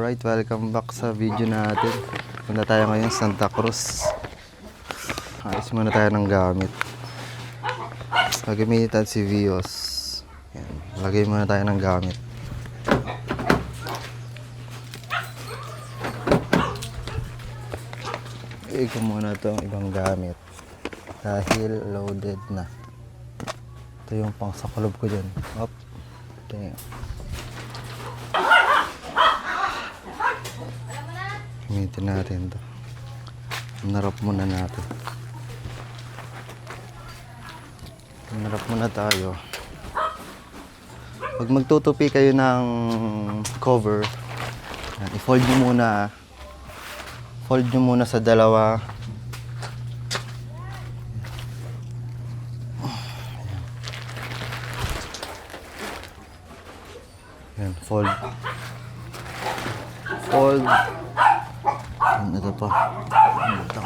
Alright, welcome back sa video natin. Punta tayo ngayon sa Santa Cruz. Ayos muna tayo ng gamit. Gagamitan si Vios. Yan, lagay muna tayo ng gamit. Lagay ko muna itong ibang gamit dahil loaded na. Ito yung pang sa kulob ko dyan. Up. Ito yun. Gamitin natin ito. Narap muna natin. Narap muna tayo. Pag magtutupi kayo ng cover, i-fold nyo muna. Fold nyo muna sa dalawa. Yan, fold. Fold. Ito pa. Ito.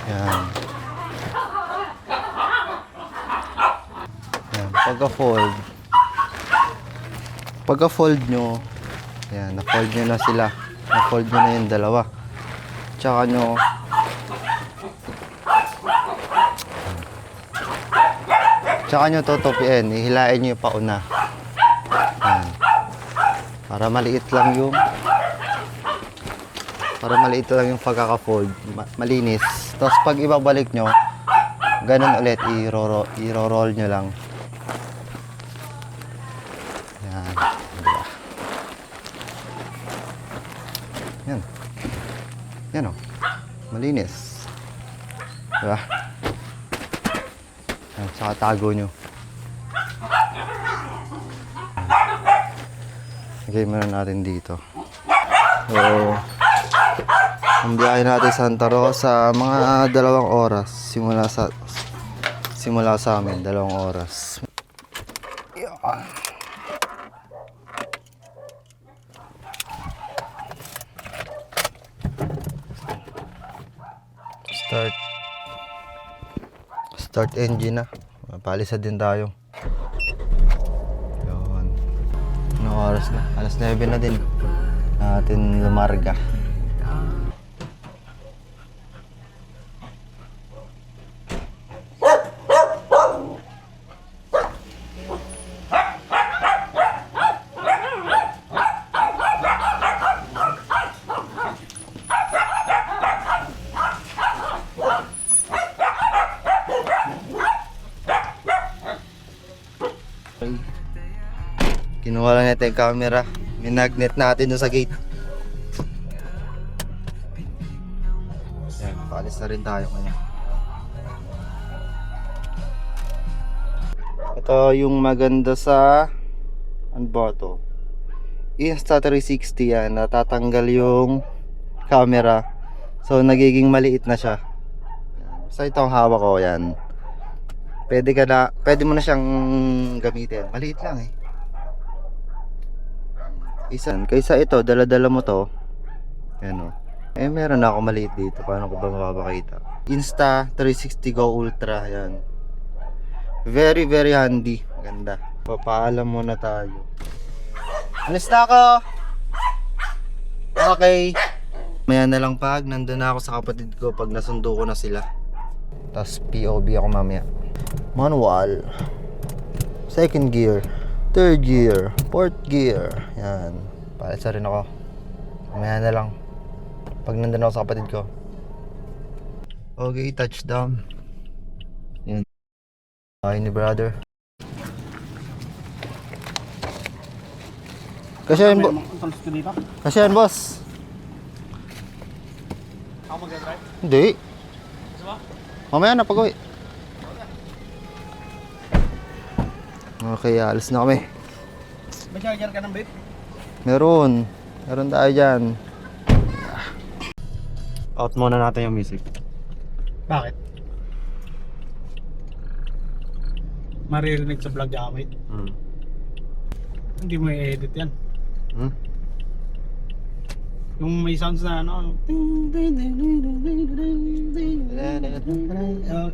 Yan. Yan. Pagka-fold nyo, yan, na-fold nyo na sila. Na-fold nyo na yung dalawa. Tsaka nyo tutupiin. Ihilain nyo yung pauna. Yan. Para maliit lang yung pagkaka-fold, malinis. Tapos pag ibabalik nyo, ganun ulit, i-roll nyo lang. Yan. Diba? Yan. Yan o. Malinis. Diba? Yan. Saka tago nyo. Lagay muna natin dito. So, ang biyahe natin sa Santa Rosa mga 2 oras simula sa amin 2 oras. Start engine na. Palisa din tayo. Yun. Anong oras na? Alas 9 na din natin lumarga. Kinuha lang natin yung camera. Minagnet natin doon sa gate. Yan, paalis na rin tayo kanya. Ito yung maganda sa ano ba ito? Insta360 yan. Natatanggal yung camera. So nagiging maliit na siya. So ito ang hawak ko yan. Pwede mo na siyang gamitin. Maliit lang eh. Kaysa ito, dala-dala mo to. Yan o. Eh, meron na ako maliit dito. Paano ko ba mapapakita? Insta360 Go Ultra. Yan. Very, very handy. Ganda. Papaalam muna tayo. Alis na ako! Okay. Maya na lang pag nandun na ako sa kapatid ko. Pag nasundo ko na sila. Tapos POV ako mamaya. Manual. Second gear. Third gear, fourth gear. Yan. Palisa rin ako. Mamaya na lang. Pag nandun ako sa kapatid ko. Okay, touchdown. Yan. Ay ni brother. Kasi yan, kasi yan, boss. Ako mag-drive? Hindi. Mamaya na pag-uwi. Okay, alis na kami. May charger ka ng vape? Meron tayo dyan. Out muna natin yung music. Bakit? Maririnig sa vlog gamit. Hindi mo i-edit yan. Yung may sounds na ano.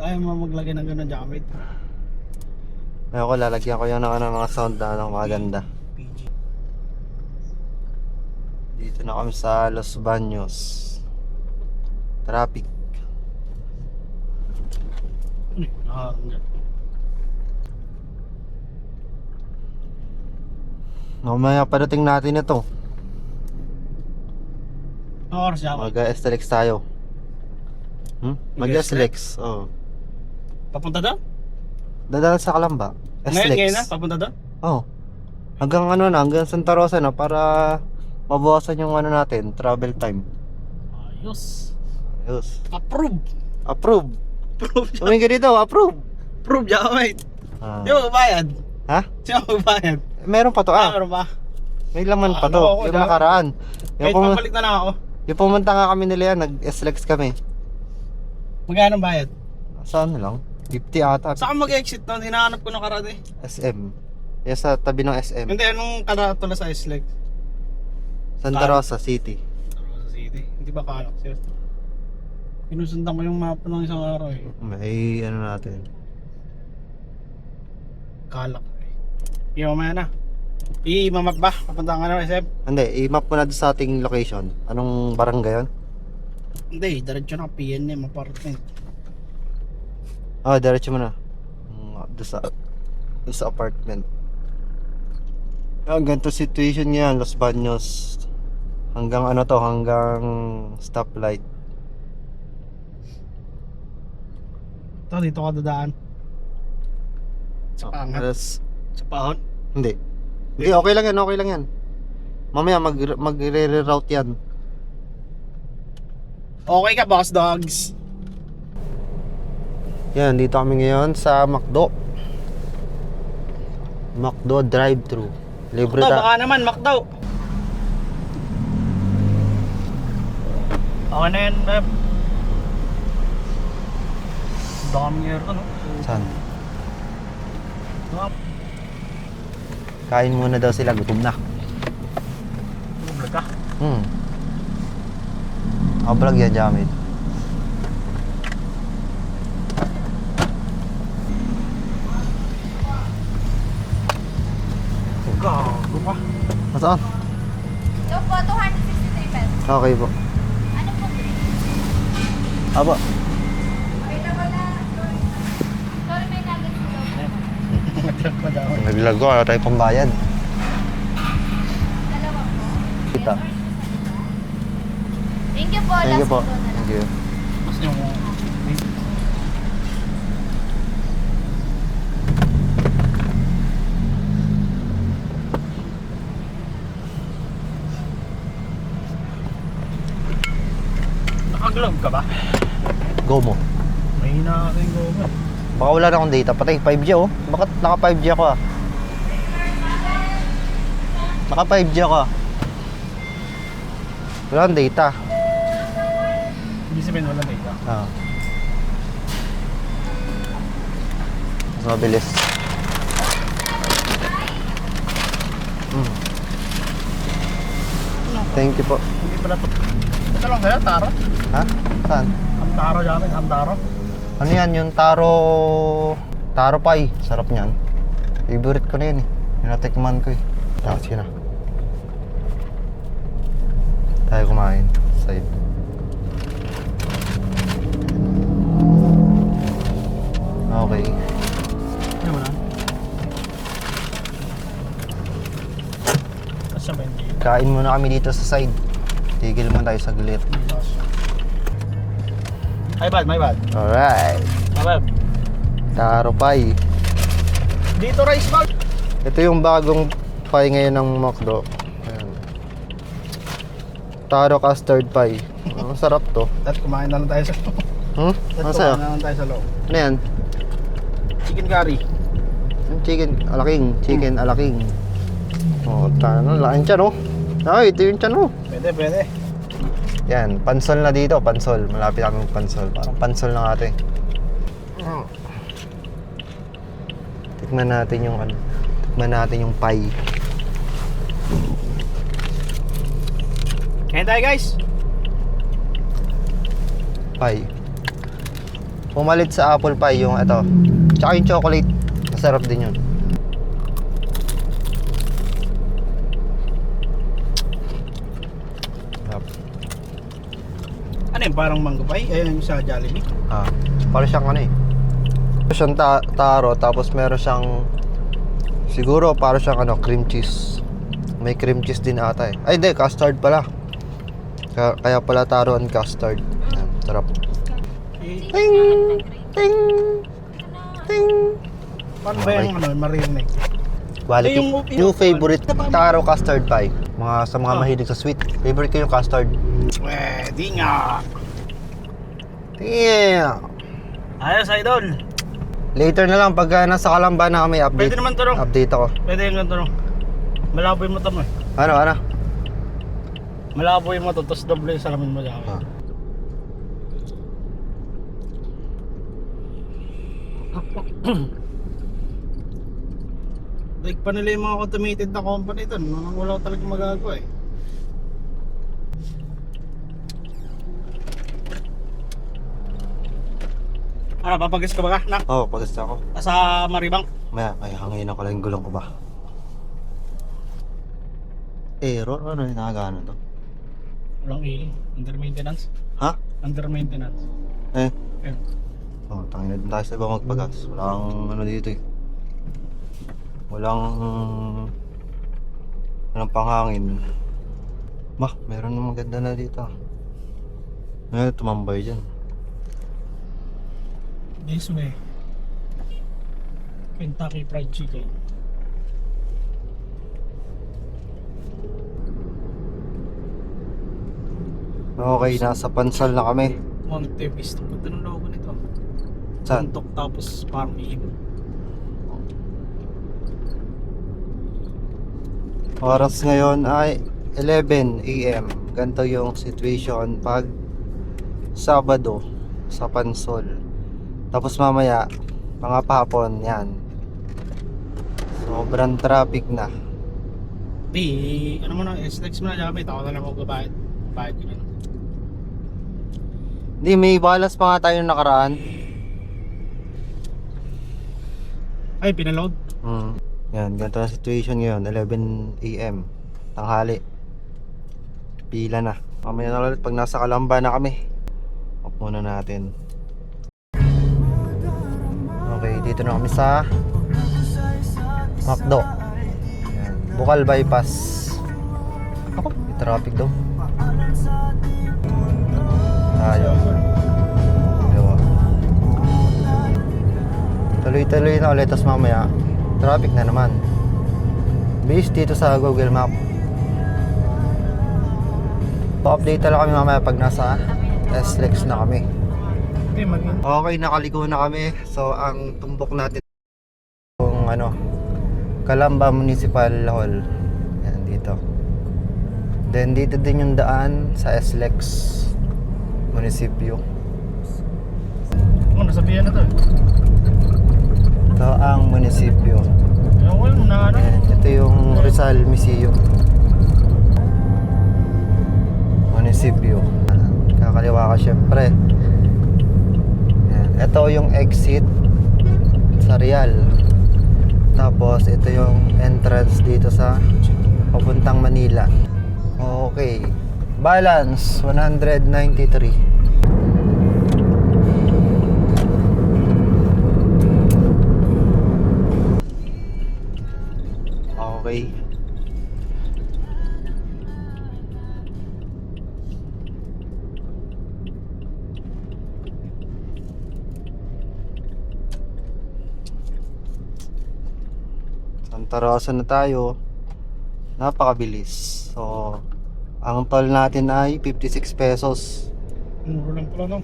Ayaw mo maglagay ng gano'n gamit. Ayoko, lalagyan ko yan ng mga sound na maganda. Dito na kami sa Los Baños. Traffic. Mamaya padating natin ito. Oras siya ako. Mag-SLX tayo. Mag-SLX. Oo. Papunta doon? Dadaan sa Kalamba. Ngayon na? SLX. Papunta doon? Oo. Hanggang ano na, hanggang Santa Rosa na para mabawasan yung ano natin, travel time. Ayos. Ayos. Approve. Approve. Approve siya. Tumingin ka dito, approve. Approve siya, mate. Ah. Di ba magbayad? Ha? Sino magbayad? Meron pa to Meron ba? May laman pa ano to. ako, Yung dami. nakaraan. Kahit papalik na lang ako. Yung pumunta nga kami nila yan, nag-SLX kami. Magkano ang bayad? Sa ano lang? 50 ata. Saan mag-exit nun? Hinahanap ko na karate. SM. Yan sa tabi ng SM. Hindi, anong karato na sa Isleg? Santa Rosa City. Rosa City. Hindi ba kalak sir? Pinusundan ko yung mapa ng isang araw eh. May ano natin. Kalak eh. Yung mamaya na. I-mamap ba? Papunta ka na SM? Hindi, i-map mo na doon sa ating location. Anong barangay yun? Hindi, diretso na PNM apartment. Ah, diretso mo na. Doon sa apartment. Ganito situation yan, Los Baños. Hanggang ano to, hanggang stoplight. Ito, dito ka dadaan. Sa pangat. Alas, Sa pahon. hindi. Hindi, okay lang yan, okay lang yan. Mamaya magre-reroute yan. Okay ka, boss dogs. Yan, dito kami ngayon sa McDo. McDo drive-thru. Libre Makdaw, ta. baka naman, Makdaw. Okay na yan, Rep. Dami year ko, no? Saan? Kain muna daw sila, gutom na. Vlog ka? Vlog yan, Jamid. Gago pa. Masaan? Ito po, 263 pesos. Okay po. Ano po? Aba. Available na. Sorry, may nuggets dito. Nag-vlog pa daw. Naglag ko, ano tayo pambayad? Dalawa po. Kita. Thank you po. Thank you Last po. po na lang. Thank you. Mas yung... Naka-glove ka ba? Go mo. Mahina ka yung goma. Baka wala na akong data. Patay, 5G oh. Bakit naka 5G ako ah? Naka 5G ako ah. Wala akong data. Hindi sabihin wala data. Ah. Mas mabilis. Thank you po. Hindi pala to. Ito lang kaya, Taro? Ha? Saan? Ang Taro namin, ang Taro. Ano yan? Yung Taro pie. Sarap niyan. Favorite ko na yun eh. Natikman ko eh. Sige na. Tayo kumain. Side. Okay. Ano mo na? Asa ba hindi? Kain muna kami dito sa side. Tigil muna tayo saglit. My bad, my bad. Alright. My bad. Taro pie. Dito rice bag. Ito yung bagong pie ngayon ng McDo. Ayan. Taro custard pie. Ang sarap to. At kumain na lang tayo sa loob. Hmm? At Ano sa'yo? kumain na lang tayo sa loob. Ano yan? Chicken curry. Yung chicken alaking. Chicken alaking. Oh, tano. Laking tiyan oh. Ay, ito yung tiyan oh. Pwede, pwede. Yan, pansol na dito. Pansol. Malapit kami pansol. Parang pansol na ate. Tikman natin yung ano. Tikman natin yung pie. Kain tayo guys. Pie. Pumalit sa apple pie yung ito. Tsaka yung chocolate. Masarap din yun. Ano yun, parang mango pie? Ayun yung sa Jollibee. Ah, para siyang ano eh. Meron siyang taro, tapos meron siyang siguro para siyang ano, cream cheese. May cream cheese din ata eh. Ay hindi, custard pala. Kaya pala taro and custard. Yan, sarap. Eh, Ting! Ting! Ting! paano ba yung ano, maririnig? Quality. Yung- Yung favorite taro custard pie. Sa mga Ah. mahilig sa sweet. Favorite ko yung custard. Pwede nga. Yeah. Ayos, idol. Later na lang pagka nasa Kalamba na kami update. Pwede naman to, no? Update ako. Pwede yung ganito, no? Malabo yung mata mo eh. Ano? Malabo yung mata, tapos doble yung salamin mo dyan. Ah. Like pa nila yung mga automated na company ito. Wala ko talaga magagawa eh. Ano, papagas ka ba ka? Na? Oh, pagkasta ako. Sa Maribang? May hangin ako lang yung gulong ko ba? Error? Ano yung nakagano to? Walang ili. Under maintenance? Ha? Under maintenance. Eh? Ayun. Oh, tangin na din tayo sa ibang magpagas. Walang ano dito eh. Walang panghangin. Meron namang ganda na dito. Ngayon, tumambay dyan. This way. Kentucky Fried Chicken. Okay, nasa Pansal na kami. Monte Vista. Ganda ng logo nito. Saan? Suntok tapos parang iibo. Oras ngayon ay 11 AM. Ganito yung situation pag Sabado sa Pansol. Tapos mamaya, mga papon, yan. Sobrang traffic na. Ano mo na, SLEX mo na gamit. Ako na lang magbabayad. Bayad ko na. Hindi, may balas pa nga tayo nakaraan. Ay, pinaload. Yan, ganito ang situation ngayon. 11 AM. Tanghali. Pila na. Mamaya na ulit pag nasa Kalamba na kami. Off muna natin. Okay, dito na kami sa McDo. Yan. Bukal Bypass. Ako, may traffic daw. Tayo. Dalawa. Tuloy-tuloy na ulit. Tapos mamaya, traffic na naman. Based dito sa Google Map. Pa-update na lang kami mamaya pag nasa SLEX na kami. Hindi, maging. Okay, nakaliko na kami. So, ang tumbok natin yung Calamba Municipal Hall. Yan, dito. Then, dito din yung daan sa SLEX Munisipyo. Ano, nasabihan na to. Ito ang munisipyo. Yung wala mo na ano. Yan, ito yung Rizal Museum. Munisipyo. Kakaliwa ka syempre. Yan. Ito yung exit sa Real. Tapos ito yung entrance dito sa papuntang Manila. Okay. Balance 193. Okay. Santa Rosa na tayo. Napakabilis. So, ang toll natin ay 56 pesos. Muro lang pala no.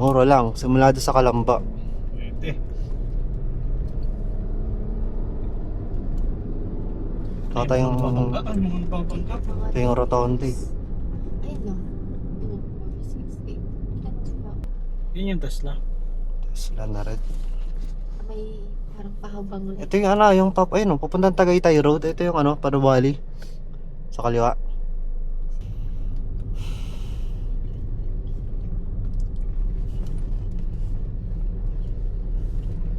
Mura lang. Simula doon sa Kalamba. Pwede. Ito yung, Mga babangga. ito yung rotonde. Ayun no. 468. Yun yung Tesla. Tesla na red. May parang pahabang ulit. Ito yung yung top, ayun, pupuntang Tagaytay Road. Ito yung Panuwali. Sa kaliwa.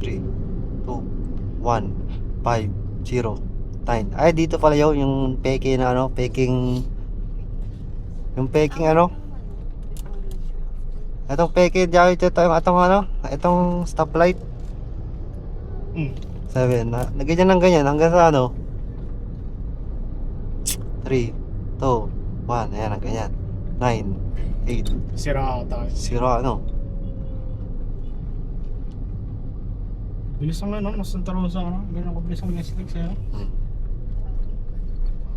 Three, 2, 1, 5, 0, 9. Ay, dito pala yung peking na peking. Yung peking Itong peke dyan, itong ano, itong stoplight. Hmm. 7, na ganyan ng ganyan, hanggang sa ano? 3, 2, 1, ayan, ang ganyan. 9, 8, Sira ata. 0, ano? Bilis ang ano, mas Santa Rosa ano. Ganyan ko bilis ang Nestlix eh.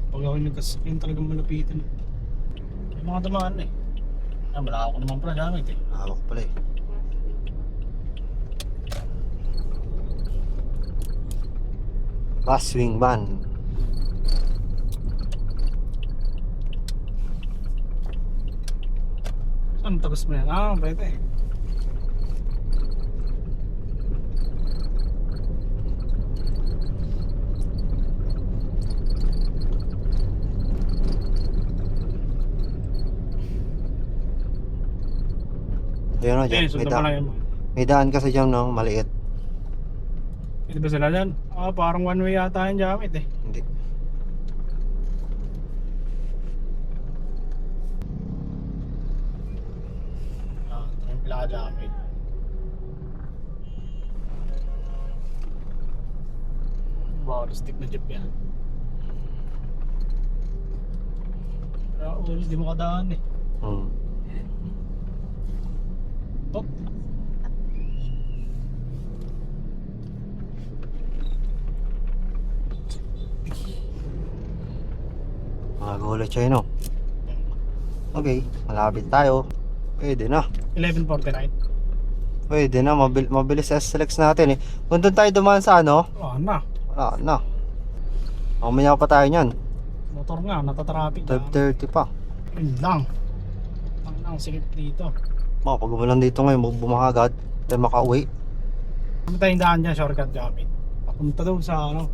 Pag ako nagkasakyan talagang malapitan. May mga damaan eh. Wala ako naman pala gamit eh. Hawak pala eh. Bus swing van. Saan tagas mo yan? Ah, pwede. Ayun o, Hindi, dyan. sundan mo lang yun. May daan kasi dyan, no? Maliit. Hindi ba sila dyan? Ah, parang one way yata yung gamit eh. Hindi. Ah, ito yung pila gamit. Wow, stick na jeep yan. Pero ulit, di mo kadaan eh. Hmm. Oh, Mga gulay siya yun, no? Okay, malapit tayo. Pwede na. 11:49. Pwede na, mabilis S-Select natin eh. Kung doon tayo dumaan sa ano, Oh, na. wala na. Mamaya pa tayo nyan. Motor nga, natatraffic. 12:30 pa. Yun lang. Ang sikip dito. Pag umulan dito ngayon, bumakagat. Tayo makauwi. Kami tayong daan dyan, shortcut gamit. Papunta doon sa ano.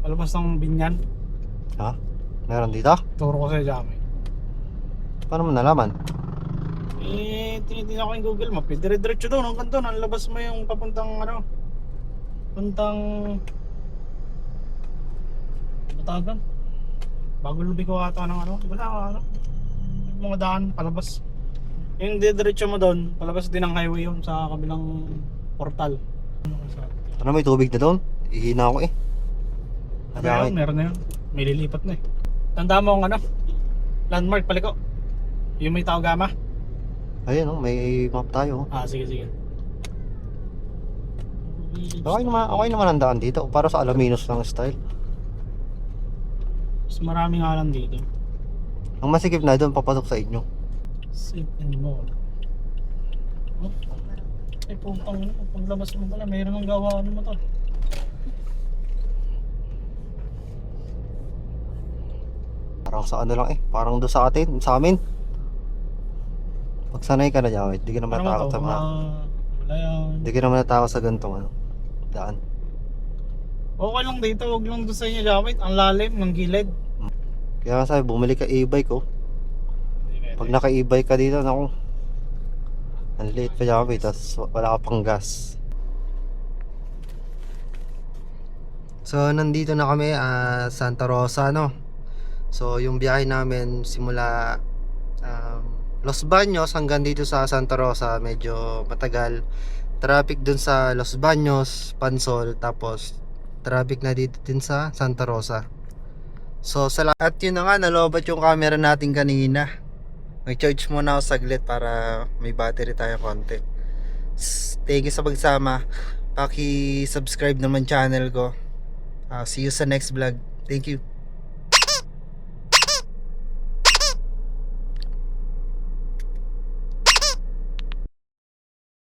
Palabas ng Binyan. Ha? Meron dito? Turo ko sa gamit. Paano mo nalaman? Eh, tinitingnan ko yung Google Map. Dire-diretso doon, hanggang doon. Ang labas mo yung papuntang ano. Papuntang Batagan. Bago lubi ko ata ng ano. Wala ka ano. Yung mga daan, palabas. Yung diretso mo doon, palabas din ang highway yun sa kabilang portal. Ano, may tubig na doon? Ihina ako eh. Meron, meron na yun. May lilipat na eh. Tanda mo ang ano, landmark paliko. Yung may tao gama. Ayun, oh, may map tayo. Ah, sige, sige. Okay naman ang daan dito. Para sa Alaminos lang style. Mas marami nga lang dito. Ang masikip na doon, papasok sa inyo. Safe and more. Oh, ay putang ina, paglabas mo pala, mayroon ng gawa ano mo to. Parang sa ano lang eh. Parang doon sa atin, sa amin. Pag sanay ka na dyan, di ka naman Ano natakot to? sa mga... Wala yan. Di ka naman natakot sa ganitong ano, daan. Okay lang dito, huwag lang doon sa inyo gamit. Ang lalim ng gilid. Kaya nga sabi, bumili ka e-bike oh. Pag naka e-bike ka dito, naku. Ang liit pa dyan eh, tapos wala ka pang gas. So, nandito na kami, Santa Rosa, no? So, yung biyahe namin simula Los Baños hanggang dito sa Santa Rosa, medyo matagal. Traffic dun sa Los Baños, Pansol, tapos traffic na dito din sa Santa Rosa. So, at yun na nga, nalobat yung camera natin kanina. Mag-charge muna ako saglit para may battery tayo konti. Thank you sa pagsama. Paki-subscribe naman channel ko. See you sa next vlog. Thank you.